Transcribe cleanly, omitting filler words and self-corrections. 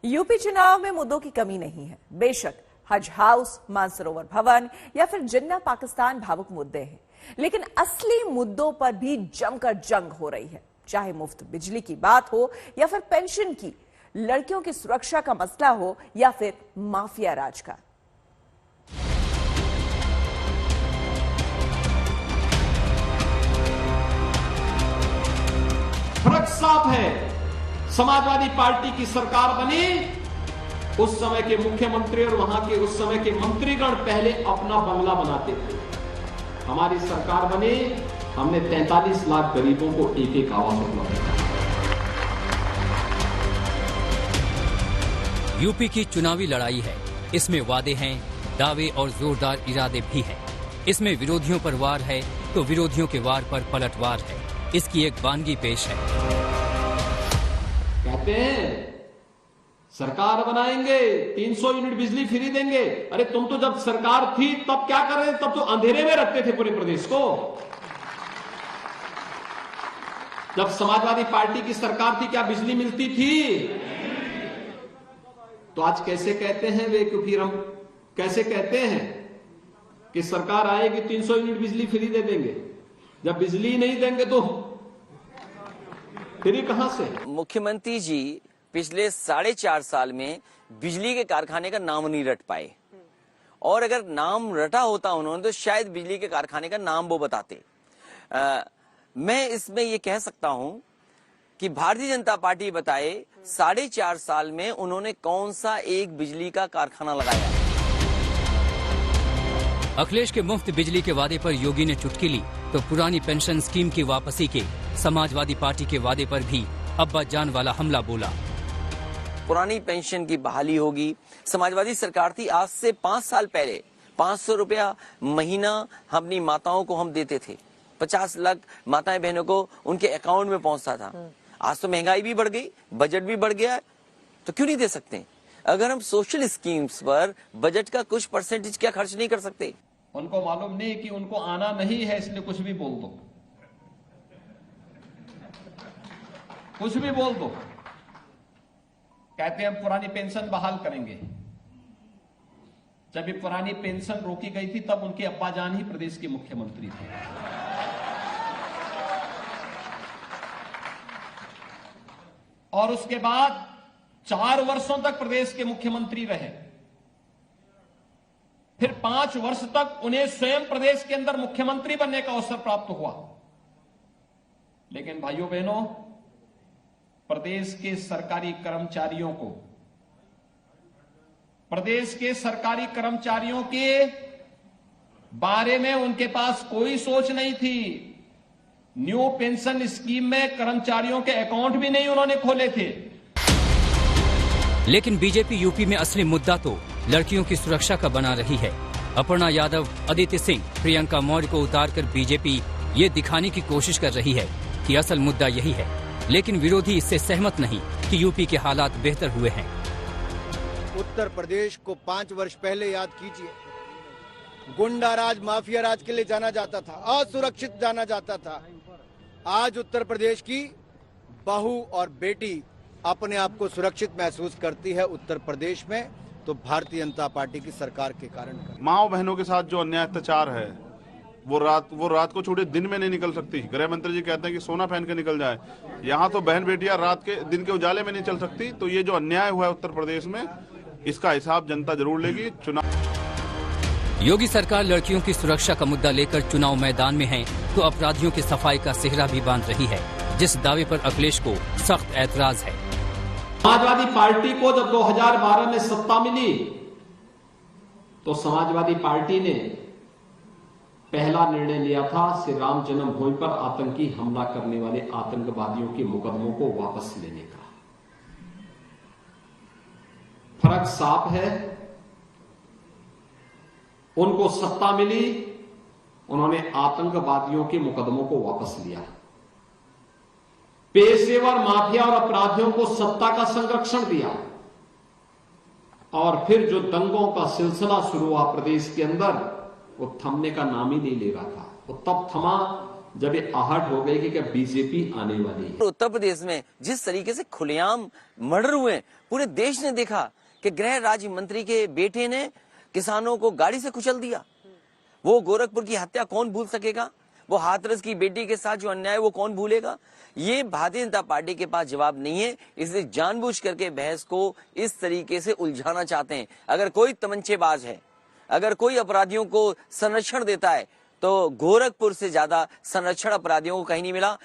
UP चुनाव में मुद्दों की कमी नहीं है। बेशक हज हाउस, मानसरोवर भवन या फिर जिन्ना पाकिस्तान भावुक मुद्दे हैं, लेकिन असली मुद्दों पर भी जमकर जंग हो रही है। चाहे मुफ्त बिजली की बात हो या फिर पेंशन की, लड़कियों की सुरक्षा का मसला हो या फिर माफिया राज का। फर्क साफ है। समाजवादी पार्टी की सरकार बनी, उस समय के मुख्यमंत्री और वहां के उस समय के मंत्रीगण पहले अपना बंगला बनाते थे। हमारी सरकार बनी, हमने 43 लाख गरीबों को एक एक आवास उपलब्ध कराया। यूपी की चुनावी लड़ाई है। इसमें वादे हैं, दावे और जोरदार इरादे भी हैं। इसमें विरोधियों पर वार है तो विरोधियों के वार पर पलटवार है। इसकी एक वानगी पेश है। कहते हैं सरकार बनाएंगे, 300 यूनिट बिजली फ्री देंगे। अरे तुम तो जब सरकार थी तब क्या कर रहे थे? तब तो अंधेरे में रखते थे पूरे प्रदेश को। जब समाजवादी पार्टी की सरकार थी क्या बिजली मिलती थी? तो आज कैसे कहते हैं वे, क्योंकि फिर हम कैसे कहते हैं कि सरकार आएगी 300 यूनिट बिजली फ्री दे देंगे, जब बिजली नहीं देंगे तो फ्री कहां से? मुख्यमंत्री जी पिछले 4.5 साल में बिजली के कारखाने का नाम नहीं रट पाए, और अगर नाम रटा होता उन्होंने तो शायद बिजली के कारखाने का नाम वो बताते। मैं इसमें ये कह सकता हूं कि भारतीय जनता पार्टी बताए 4.5 साल में उन्होंने कौन सा एक बिजली का कारखाना लगाया। अखिलेश के मुफ्त बिजली के वादे पर योगी ने चुटकी ली तो पुरानी पेंशन स्कीम की वापसी के समाजवादी पार्टी के वादे पर भी अब्बा जान वाला हमला बोला। पुरानी पेंशन की बहाली होगी। समाजवादी सरकार थी, आज से 5 साल पहले 500 रुपया महीना अपनी माताओं को हम देते थे। 50 लाख माताएं बहनों को उनके अकाउंट में पहुंचता था। आज तो महंगाई भी बढ़ गई, बजट भी बढ़ गया, तो क्यों नहीं दे सकते? अगर हम सोशल स्कीम्स पर बजट का कुछ परसेंटेज क्या खर्च नहीं कर सकते? उनको मालूम नहीं कि उनको आना नहीं है, इसलिए कुछ भी बोल दो, कुछ भी बोल दो। कहते हैं हम पुरानी पेंशन बहाल करेंगे। जब ये पुरानी पेंशन रोकी गई थी तब उनके अब्बाजान ही प्रदेश के मुख्यमंत्री थे। और उसके बाद 4 वर्षों तक प्रदेश के मुख्यमंत्री रहे। फिर 5 वर्ष तक उन्हें स्वयं प्रदेश के अंदर मुख्यमंत्री बनने का अवसर प्राप्त हुआ। लेकिन भाइयों बहनों, प्रदेश के सरकारी कर्मचारियों के बारे में उनके पास कोई सोच नहीं थी। न्यू पेंशन स्कीम में कर्मचारियों के अकाउंट भी नहीं उन्होंने खोले थे। लेकिन बीजेपी यूपी में असली मुद्दा तो लड़कियों की सुरक्षा का बना रही है। अपर्णा यादव, अदिति सिंह, प्रियंका मौर्य को उतारकर बीजेपी ये दिखाने की कोशिश कर रही है कि असल मुद्दा यही है। लेकिन विरोधी इससे सहमत नहीं कि यूपी के हालात बेहतर हुए हैं। उत्तर प्रदेश को 5 वर्ष पहले याद कीजिए, गुंडा राज, माफिया राज के लिए जाना जाता था, असुरक्षित जाना जाता था। आज उत्तर प्रदेश की बहू और बेटी अपने आप को सुरक्षित महसूस करती है उत्तर प्रदेश में, तो भारतीय जनता पार्टी की सरकार के कारण। माँ बहनों के साथ जो अन्याय अत्याचार है वो रात को छोड़े दिन में नहीं निकल सकती। गृह मंत्री जी कहते हैं कि सोना पहन के निकल जाए, यहाँ तो बहन बेटियां रात के दिन के उजाले में नहीं चल सकती। तो ये जो अन्याय हुआ है उत्तर प्रदेश में, इसका हिसाब जनता जरूर लेगी। चुनाव योगी सरकार लड़कियों की सुरक्षा का मुद्दा लेकर चुनाव मैदान में है तो अपराधियों की सफाई का सेहरा भी बांध रही है, जिस दावे पर अखिलेश को सख्त ऐतराज है। समाजवादी पार्टी को जब 2012 में सत्ता मिली तो समाजवादी पार्टी ने पहला निर्णय लिया था श्री राम जन्मभूमि पर आतंकी हमला करने वाले आतंकवादियों के मुकदमों को वापस लेने का। फर्क साफ है। उनको सत्ता मिली, उन्होंने आतंकवादियों के मुकदमों को वापस लिया। पेशेवर माफिया और अपराधियों को सत्ता का संरक्षण दिया। और फिर जो दंगों का सिलसिला शुरू हुआ प्रदेश के अंदर, वो थमने का नाम ही नहीं ले रहा था। वो तब थमा जब ये आहट हो गई कि क्या बीजेपी आने वाली है। उत्तर प्रदेश में जिस तरीके से खुलेआम मर्डर हुए, पूरे देश ने देखा कि गृह राज्य मंत्री के बेटे ने किसानों को गाड़ी से कुचल दिया। वो गोरखपुर की हत्या कौन भूल सकेगा? वो हाथरस की बेटी के साथ जो अन्याय वो कौन भूलेगा? ये भारतीय जनता पार्टी के पास जवाब नहीं है, इसलिए जानबूझ करके बहस को इस तरीके से उलझाना चाहते हैं। अगर कोई तमंचेबाज है, अगर कोई अपराधियों को संरक्षण देता है, तो गोरखपुर से ज्यादा संरक्षण अपराधियों को कहीं नहीं मिला।